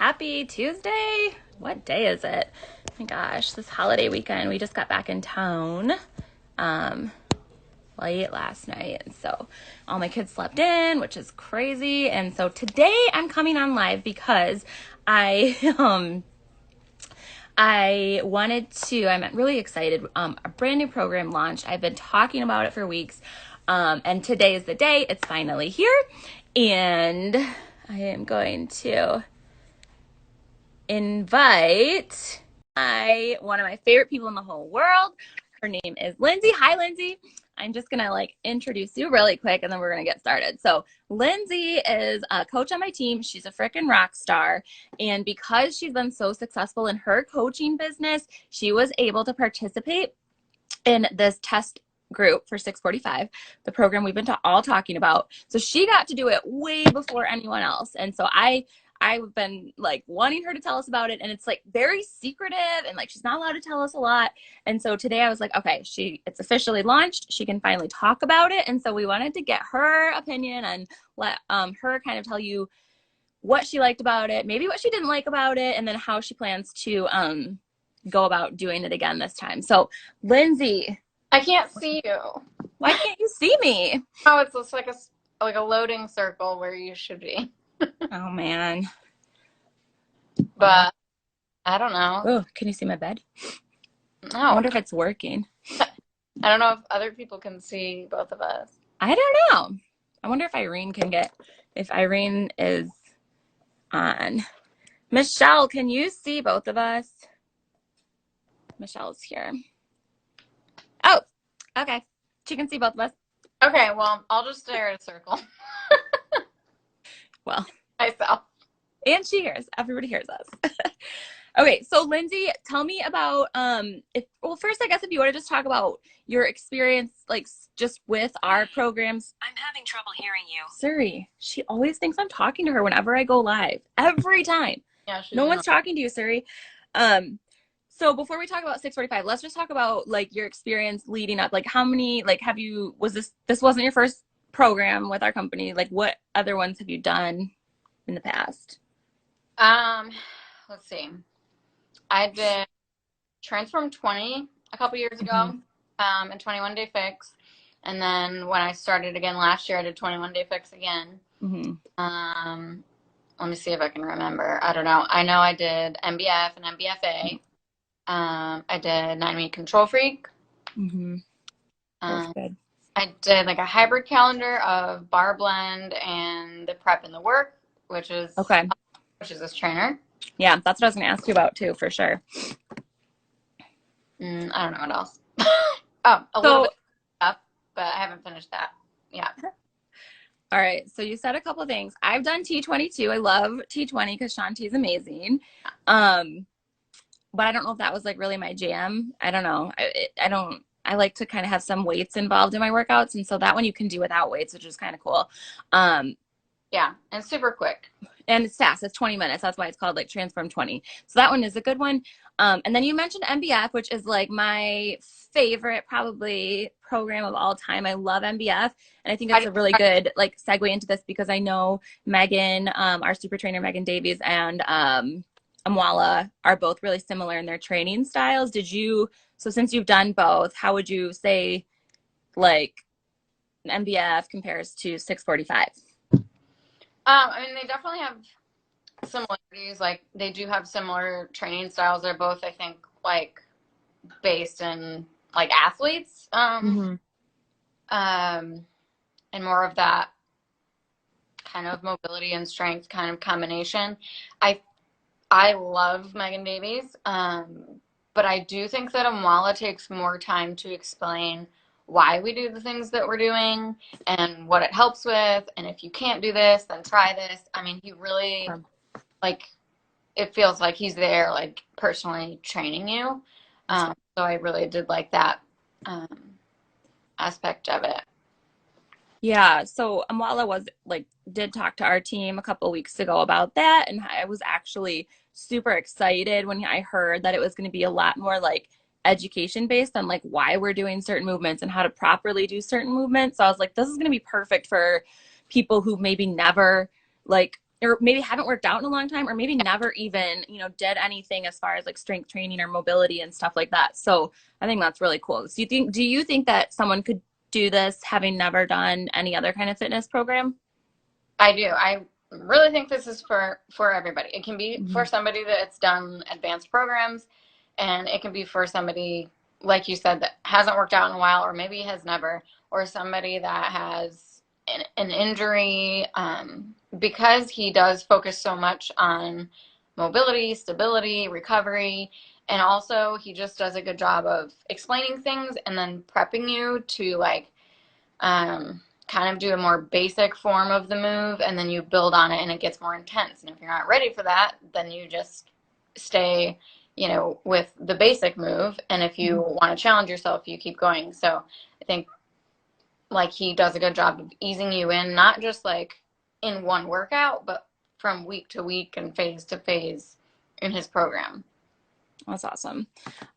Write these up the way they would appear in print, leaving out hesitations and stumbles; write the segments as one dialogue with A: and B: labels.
A: Happy Tuesday. What day is it? Oh my gosh, this holiday weekend. We just got back in town um, late last night. And so all my kids slept in, which is crazy. And so today I'm coming on live because I I'm really excited. A brand new program launched. I've been talking about it for weeks. And today is the day. It's finally here. And I am going to invite one of my favorite people in the whole world. Her name is Lindsay. Hi, Lindsay. I'm just gonna introduce you really quick and then we're gonna get started. So Lindsay is a coach on my team. She's a freaking rock star. And because she's been so successful in her coaching business, she was able to participate in this test group for 645, the program we've been all talking about. So she got to do it way before anyone else. And so I've been wanting her to tell us about it, and it's very secretive and she's not allowed to tell us a lot. And so today I was like, okay, it's officially launched. She can finally talk about it. And so we wanted to get her opinion and let her kind of tell you what she liked about it, maybe what she didn't like about it, and then how she plans to go about doing it again this time. So Lindsay,
B: I can't see you.
A: Why can't you see me?
B: Oh, it's just like a loading circle where you should be.
A: Oh man.
B: But I don't know.
A: Oh, can you see my bed?
B: No.
A: I wonder if it's working.
B: I don't know if other people can see both of us.
A: I don't know. I wonder if Irene is on. Michelle, can you see both of us? Michelle's here. Oh, okay. She can see both of us.
B: Okay, well, I'll just stare at a circle.
A: Well,
B: myself.
A: And she hears. Everybody hears us. Okay, so Lindsay, tell me about first I guess if you want to just talk about your experience just with our programs.
C: I'm having trouble hearing you.
A: Suri, she always thinks I'm talking to her whenever I go live. Every time.
B: Yeah,
A: no one's talking to you, Suri. So before we talk about 645, let's just talk about your experience leading up. How many this wasn't your first program with our company? What other ones have you done in the past?
B: Let's see. I did Transform 20 a couple years ago, and 21 Day Fix. And then when I started again last year, I did 21 Day Fix again. Let me see if I can remember. I don't know. I know I did MBF and MBFA. I did 9-Week Control Freak.
A: That's good.
B: I did a hybrid calendar of Bar Blend and the Prep and the Work, which is this trainer.
A: Yeah, that's what I was going to ask you about too, for sure.
B: I don't know what else. A little bit of stuff, but I haven't finished that. Yeah.
A: All right. So you said a couple of things. I've done T22. I love T20 because Shanti is amazing. But I don't know if that was really my jam. I don't know. I like to kind of have some weights involved in my workouts. And so that one you can do without weights, which is kind of cool.
B: Yeah. And super quick.
A: And it's fast. It's 20 minutes. That's why it's called Transform 20. So that one is a good one. And then you mentioned MBF, which is my favorite probably program of all time. I love MBF. And I think it's a really good segue into this because I know Megan, our super trainer, Megan Davies, and Amoila are both really similar in their training styles. So since you've done both, how would you say MBF compares to 645?
B: I mean, they definitely have similarities. They do have similar training styles. They're both, I think, based in athletes, and more of that kind of mobility and strength kind of combination. I love Megan Davies, but I do think that Amoila takes more time to explain why we do the things that we're doing and what it helps with. And if you can't do this, then try this. I mean, he really, it feels like he's there, personally training you. So I really did like that aspect of it.
A: Yeah. So Amoila did talk to our team a couple of weeks ago about that. And I was actually super excited when I heard that it was going to be a lot more education based on why we're doing certain movements and how to properly do certain movements. So I was this is going to be perfect for people who maybe never or maybe haven't worked out in a long time, or maybe never even, did anything as far as like strength training or mobility and stuff like that. So I think that's really cool. So do you think that someone could do this having never done any other kind of fitness program?
B: I do. I really think this is for everybody. It can be
A: Mm-hmm.
B: for somebody that's done advanced programs, and it can be for somebody, like you said, that hasn't worked out in a while, or maybe has never, or somebody that has an injury. Because he does focus so much on mobility, stability, recovery, and also he just does a good job of explaining things and then prepping you to like kind of do a more basic form of the move, and then you build on it and it gets more intense. And if you're not ready for that, then you just stay, with the basic move. And if you want to challenge yourself, you keep going. So I think like he does a good job of easing you in, not just like in one workout, but from week to week and phase to phase in his program.
A: That's awesome.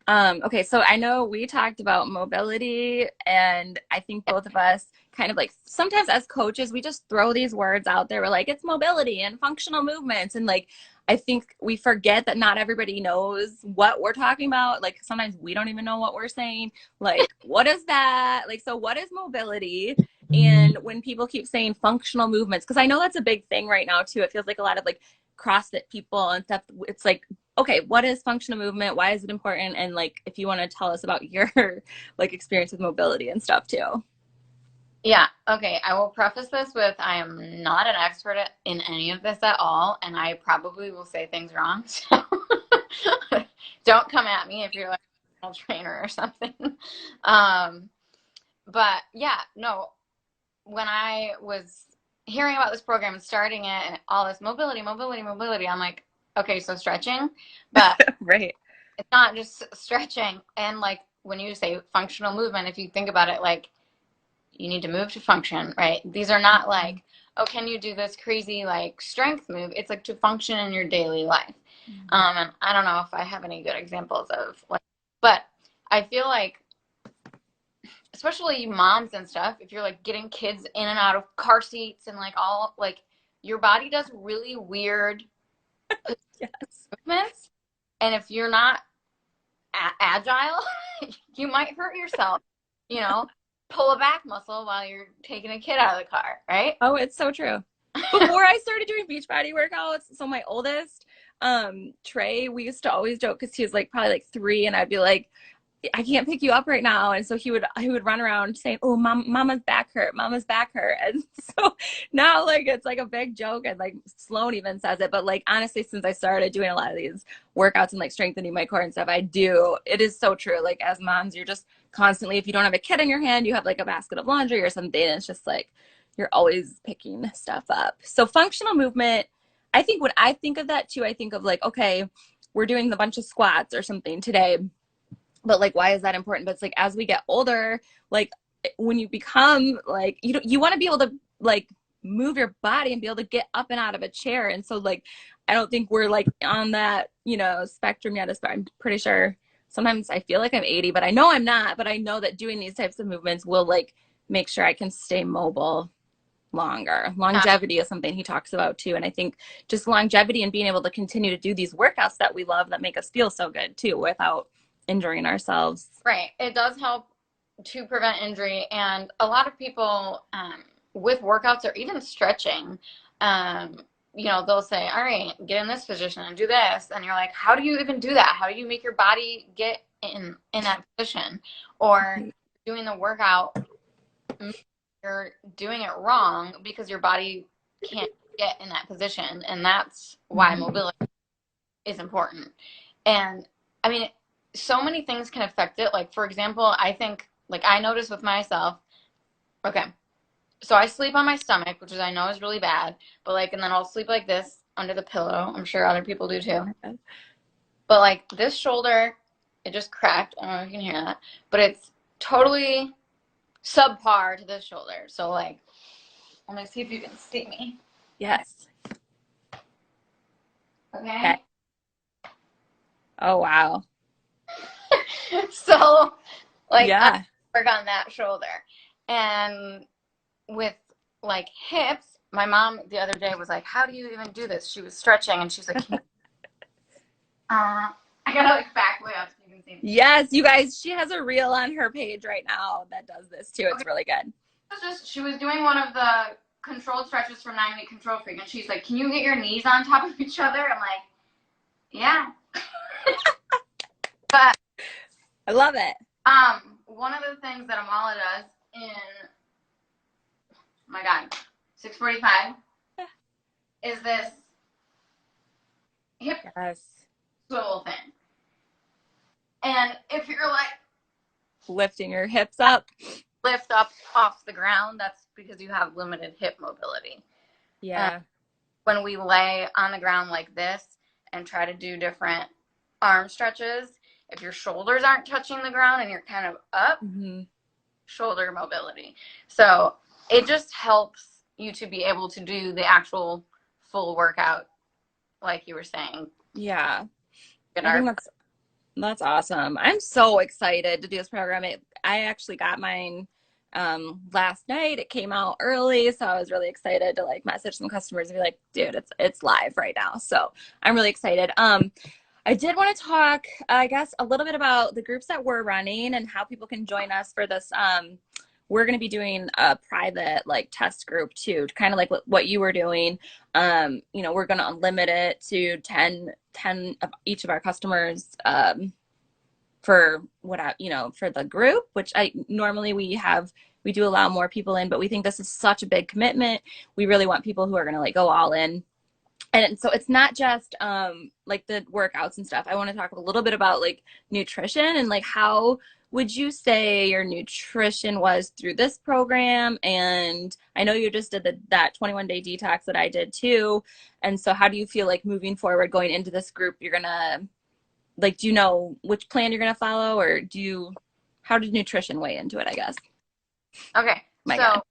A: Okay, so I know we talked about mobility, and I think both of us kind of like sometimes as coaches, we just throw these words out there. We're like, it's mobility and functional movements. And like, I think we forget that not everybody knows what we're talking about. Like, sometimes we don't even know what we're saying. Like, what is that? Like, so what is mobility? And when people keep saying functional movements, because I know that's a big thing right now too. It feels like a lot of like CrossFit people and stuff. It's like, okay, what is functional movement? Why is it important? And like, if you want to tell us about your like experience with mobility and stuff too.
B: Yeah, okay. I will preface this with I am not an expert in any of this at all, and I probably will say things wrong. So don't come at me if you're like a trainer or something. Um, but yeah, no, when I was hearing about this program and starting it and all this mobility, mobility, mobility, I'm like, okay, so stretching, but
A: Right.
B: it's not just stretching. And like when you say functional movement, if you think about it, like you need to move to function, right? These are not like, oh, can you do this crazy like strength move? It's like to function in your daily life. And I don't know if I have any good examples of like, but I feel like, especially moms and stuff, if you're like getting kids in and out of car seats and like all like your body does really weird
A: Yes.
B: movements. And if you're not agile, you might hurt yourself, you know, pull a back muscle while you're taking a kid out of the car, right?
A: Oh, it's so true. Before I started doing Beachbody workouts, so my oldest, Trey, we used to always joke because he was like probably like 3, and I'd be like, I can't pick you up right now. And so he would run around saying, "Oh, mama's back hurt, mama's back hurt." And so now like it's like a big joke, and like Sloan even says it. But like honestly, since I started doing a lot of these workouts and like strengthening my core and stuff, it is so true. Like as moms, you're just constantly, if you don't have a kid in your hand, you have like a basket of laundry or something, and it's just like you're always picking stuff up. So functional movement, I think when I think of that too, I think of like, okay, we're doing a bunch of squats or something today, but like why is that important? But it's like as we get older, like when you become like you want to be able to like move your body and be able to get up and out of a chair. And so like I don't think we're like on that spectrum yet. I'm pretty sure sometimes I feel like I'm 80, but I know I'm not. But I know that doing these types of movements will like make sure I can stay mobile longer. Longevity is something he talks about too. And I think just longevity and being able to continue to do these workouts that we love that make us feel so good too without injuring ourselves.
B: Right. It does help to prevent injury. And a lot of people with workouts or even stretching, um, they'll say, all right, get in this position and do this. And you're like, how do you even do that? How do you make your body get in that position? Or doing the workout, you're doing it wrong because your body can't get in that position. And that's why mobility is important. And I mean, so many things can affect it. Like, for example, I think, like, I notice with myself, okay, so I sleep on my stomach, which is, I know is really bad, but like, and then I'll sleep like this under the pillow. I'm sure other people do too. But like this shoulder, it just cracked. I don't know if you can hear that, but it's totally subpar to this shoulder. So like, let me see if you can see me.
A: Yes.
B: Okay.
A: Oh, wow.
B: So like,
A: Yeah.
B: I work on that shoulder. And with like hips, my mom the other day was like, how do you even do this? She was stretching and she's like, can you, I gotta like back way up so you can see me.
A: Yes, you guys, she has a reel on her page right now that does this too. It's
B: Okay.
A: really good.
B: She was doing one of the controlled stretches from 9-Week Control Freak, and she's like, can you get your knees on top of each other? I'm like, yeah. But
A: I love it.
B: one of the things that Amoila does in, my God, 645 is this hip
A: Yes.
B: swivel thing. And if you're like
A: Lifting your hips up.
B: lift up off the ground, that's because you have limited hip mobility.
A: Yeah.
B: When we lay on the ground like this and try to do different arm stretches, if your shoulders aren't touching the ground and you're kind of up, shoulder mobility. So it just helps you to be able to do the actual full workout, like you were saying.
A: Yeah. I think that's awesome. I'm so excited to do this program. I actually got mine last night. It came out early, so I was really excited to like message some customers and be like, dude, it's live right now. So I'm really excited. I did want to talk, I guess, a little bit about the groups that we're running and how people can join us for this. We're going to be doing a private like test group too, kind of like what you were doing. We're going to limit it to 10 of each of our customers for for the group, which we do allow more people in, but we think this is such a big commitment. We really want people who are going to like go all in. And so it's not just like the workouts and stuff. I want to talk a little bit about like nutrition and like how would you say your nutrition was through this program? And I know you just did that 21-day detox that I did too. And so how do you feel like moving forward going into this group, you're going to like, do you know which plan you're going to follow or how did nutrition weigh into it, I guess?
B: Okay.
A: My God.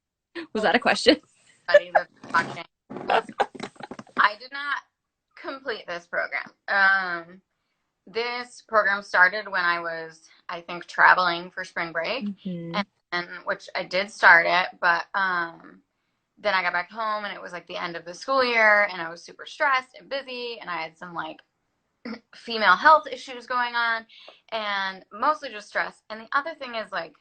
A: Was that a question?
B: That's watching. I did not complete this program. This program started when I was, I think, traveling for spring break, and which I did start it, but then I got back home and it was like the end of the school year and I was super stressed and busy and I had some like female health issues going on and mostly just stress. And the other thing is like,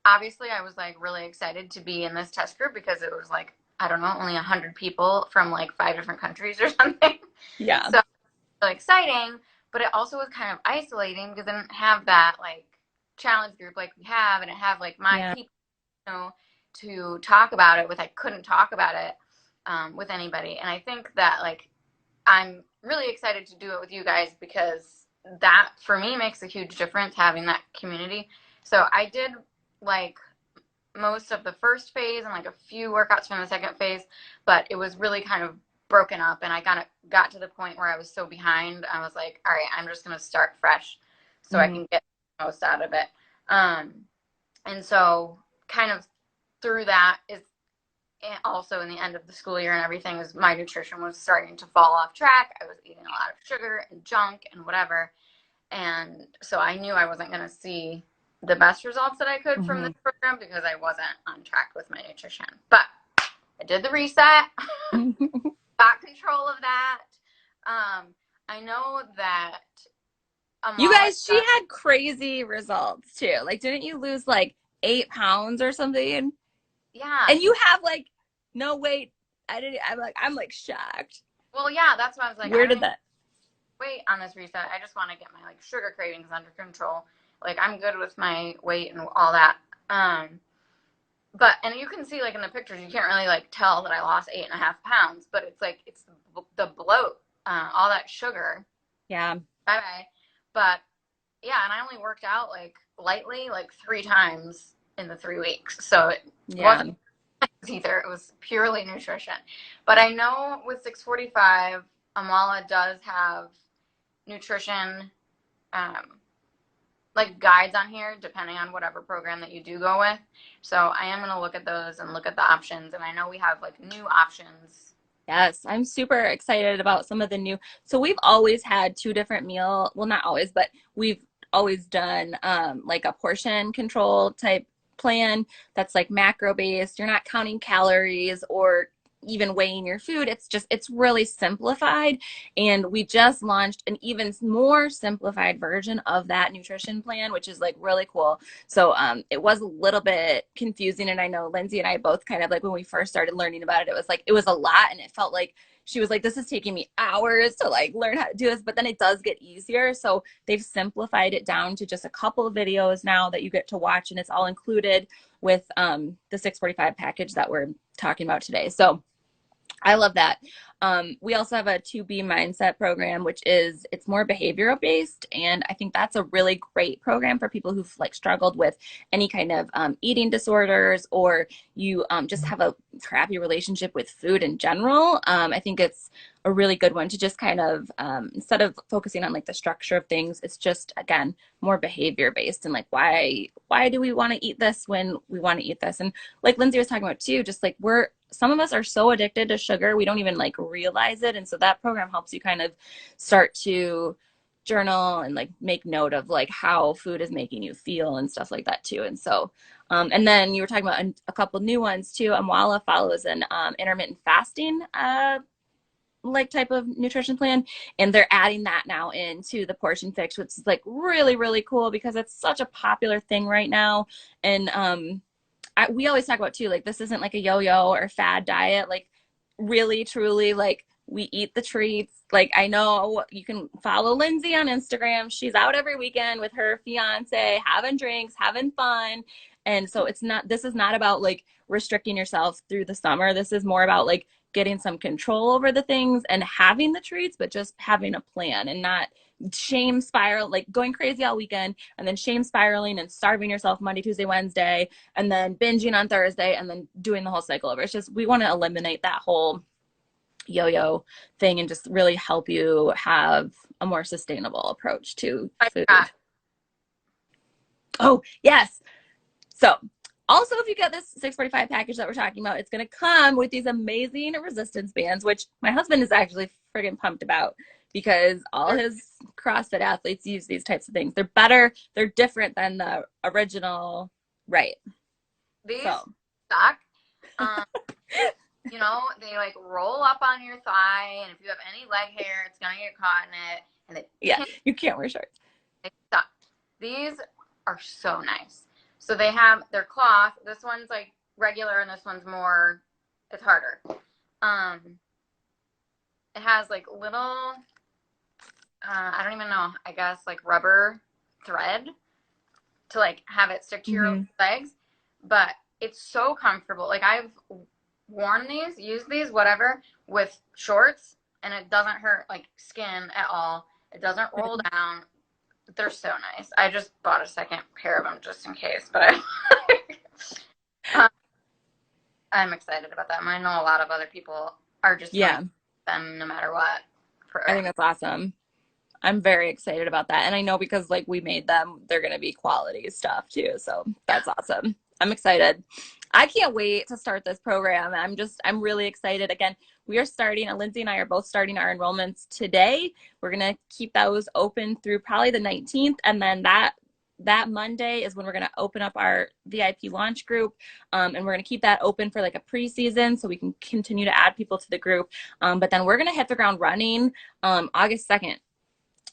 B: obviously I was like really excited to be in this test group because it was like, I don't know, only 100 people from like 5 different countries or something.
A: Yeah.
B: So really exciting, but it also was kind of isolating because I didn't have that like challenge group like we have, and it have like my people, to talk about it with. I couldn't talk about it with anybody, and I think that like I'm really excited to do it with you guys because that for me makes a huge difference having that community. So I did like most of the first phase and like a few workouts from the second phase, but it was really kind of broken up and I got to the point where I was so behind. I was like, all right, I'm just going to start fresh so I can get the most out of it. And so kind of through that is also in the end of the school year and everything is my nutrition was starting to fall off track. I was eating a lot of sugar and junk and whatever. And so I knew I wasn't going to see the best results that I could from this program because I wasn't on track with my nutrition. But I did the reset, got control of that. I know that
A: you guys, she had crazy results too. Like, didn't you lose like 8 pounds or something?
B: Yeah.
A: And you have like no weight. I'm like shocked.
B: Well, yeah, that's why I was like,
A: where did that
B: weight on this reset? I just want to get my like sugar cravings under control. Like I'm good with my weight and all that. But, and you can see like in the pictures, you can't really like tell that I lost 8.5 pounds, but it's like, it's the bloat, all that sugar.
A: Yeah.
B: Bye-bye. But yeah, and I only worked out like lightly, like 3 times in the 3 weeks. So it wasn't either. It was purely nutrition. But I know with 645, Amoila does have nutrition, like guides on here depending on whatever program that you do go with. So I am going to look at those and look at the options, and I know we have like new options.
A: Yes, I'm super excited about some of the new. So we've always had 2 different well, not always, but we've always done like a portion control type plan that's like macro based. You're not counting calories or even weighing your food. It's really simplified. And we just launched an even more simplified version of that nutrition plan, which is like really cool. So it was a little bit confusing. And I know Lindsay and I both kind of like when we first started learning about it, it was like, it was a lot. And it felt like she was like, this is taking me hours to like learn how to do this, but then it does get easier. So they've simplified it down to just a couple of videos now that you get to watch, and it's all included with the 645 package that we're talking about today. So I love that. We also have a 2B mindset program, which is, it's more behavioral based. And I think that's a really great program for people who've like struggled with any kind of eating disorders, or you just have a crappy relationship with food in general. I think it's a really good one to just kind of, instead of focusing on like the structure of things, it's just, again, more behavior based, and like, why do we want to eat this when we want to eat this? And like Lindsay was talking about too, just like some of us are so addicted to sugar, we don't even like realize it. And so that program helps you kind of start to journal and like make note of like how food is making you feel and stuff like that too. And so, and then you were talking about a couple new ones too. Amoila follows an intermittent fasting like type of nutrition plan, and they're adding that now into the portion fix, which is like really, really cool because it's such a popular thing right now. And we always talk about too, like this isn't like a yo-yo or fad diet. Like really, truly, like we eat the treats. Like I know you can follow Lindsay on Instagram. She's out every weekend with her fiance, having drinks, having fun. And so this is not about like restricting yourself through the summer. This is more about like getting some control over the things and having the treats, but just having a plan and not shame spiral, like going crazy all weekend and then shame spiraling and starving yourself Monday, Tuesday, Wednesday, and then binging on Thursday and then doing the whole cycle over. It's just, we want to eliminate that whole yo-yo thing and just really help you have a more sustainable approach to food. Oh, yes. So also, if you get this 645 package that we're talking about, it's going to come with these amazing resistance bands, which my husband is actually friggin' pumped about because all his CrossFit athletes use these types of things. They're better. They're different than the original. Right.
B: These
A: So.
B: suck. You know, they like roll up on your thigh, and if you have any leg hair, it's going to get caught in it. And
A: you can't wear shorts.
B: They suck. These are so nice. So they have their cloth. This one's like regular, and this one's more, it's harder. It has like little, I don't even know, I guess like rubber thread to like have it stick to your legs. But it's so comfortable. Like I've worn these, used these, whatever, with shorts, and it doesn't hurt like skin at all. It doesn't roll down. They're so nice. I just bought a second pair of them just in case, but I'm excited about them. I know a lot of other people are just them no matter what.
A: I think that's awesome. I'm very excited about that. And I know because like we made them, they're going to be quality stuff too. So that's awesome. I'm excited. I can't wait to start this program. I'm really excited. Again, we are starting, Lindsay and I are both starting our enrollments today. We're going to keep those open through probably the 19th. And then that Monday is when we're going to open up our VIP launch group. And we're going to keep that open for like a preseason so we can continue to add people to the group. But then we're going to hit the ground running August 2nd.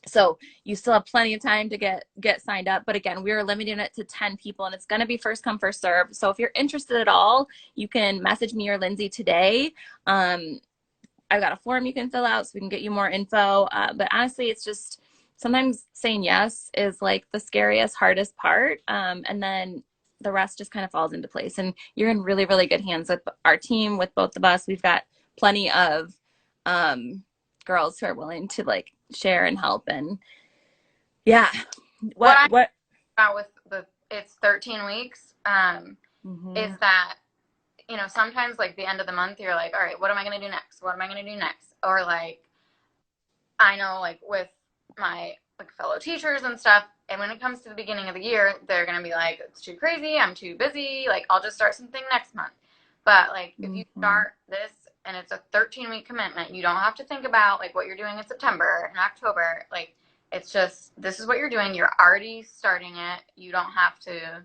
A: So you still have plenty of time to get signed up. But again, we are limiting it to 10 people, and it's going to be first come, first serve. So if you're interested at all, you can message me or Lindsay today. I've got a form you can fill out so we can get you more info. But honestly, it's just sometimes saying yes is like the scariest, hardest part. And then the rest just kind of falls into place. And you're in really, really good hands with our team, with both of us. We've got plenty of girls who are willing to like share and help. And what
B: about with it's 13 weeks is that, you know, sometimes like the end of the month you're like, all right, what am I going to do next? What am I going to do next? Or like, I know like with my like fellow teachers and stuff, and when it comes to the beginning of the year, they're going to be like, it's too crazy, I'm too busy, like I'll just start something next month. But like if you start this and it's a 13-week commitment, you don't have to think about like what you're doing in September and October. Like it's just, this is what you're doing. You're already starting it. You don't have to,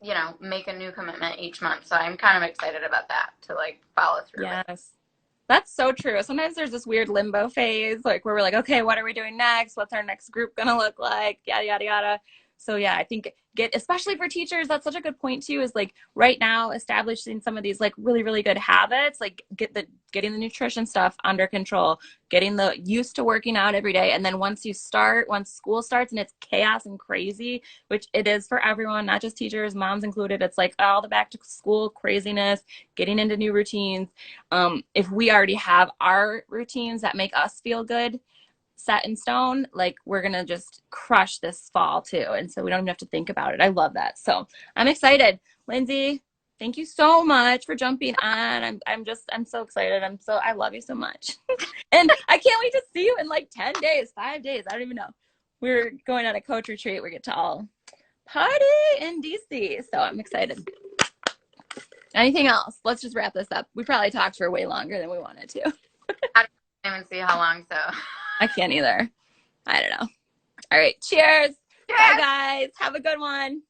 B: you know, make a new commitment each month. So I'm kind of excited about that to like follow through with.
A: Yes. That's so true. Sometimes there's this weird limbo phase, like where we're like, okay, what are we doing next? What's our next group gonna look like? Yada yada yada. So yeah, I think especially for teachers, that's such a good point too, is like right now establishing some of these like really, really good habits, like getting the nutrition stuff under control, getting the used to working out every day. And then once school starts and it's chaos and crazy, which it is for everyone, not just teachers, moms included, it's like all the back to school craziness, getting into new routines. If we already have our routines that make us feel good set in stone, like we're gonna just crush this fall too, and so we don't even have to think about it. I love that. So I'm excited. Lindsay, thank you so much for jumping on. I'm so excited. I love you so much. And I can't wait to see you in like 10 days, 5 days, I don't even know. We're going on a coach retreat. We get to all party in DC, so I'm excited. Anything else? Let's just wrap this up. We probably talked for way longer than we wanted to.
B: I don't even see how long, so.
A: I can't either. I don't know. All right. Cheers.
B: Yes.
A: Bye, guys. Have a good one.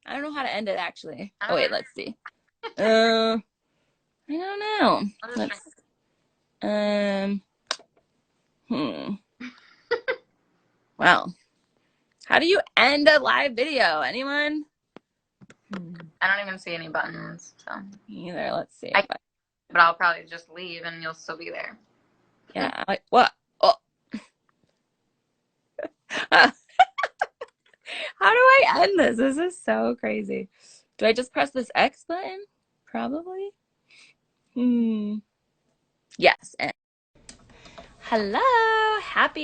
A: I don't know how to end it, actually. Oh, wait. Let's see. I don't know. Well, how do you end a live video? Anyone?
B: I don't even see any buttons, so.
A: Me either. Let's see.
B: But I'll probably just leave and you'll still be there.
A: Yeah. What? Oh. How do I end this? This is so crazy. Do I just press this X button? Probably. Yes. Hello. Happy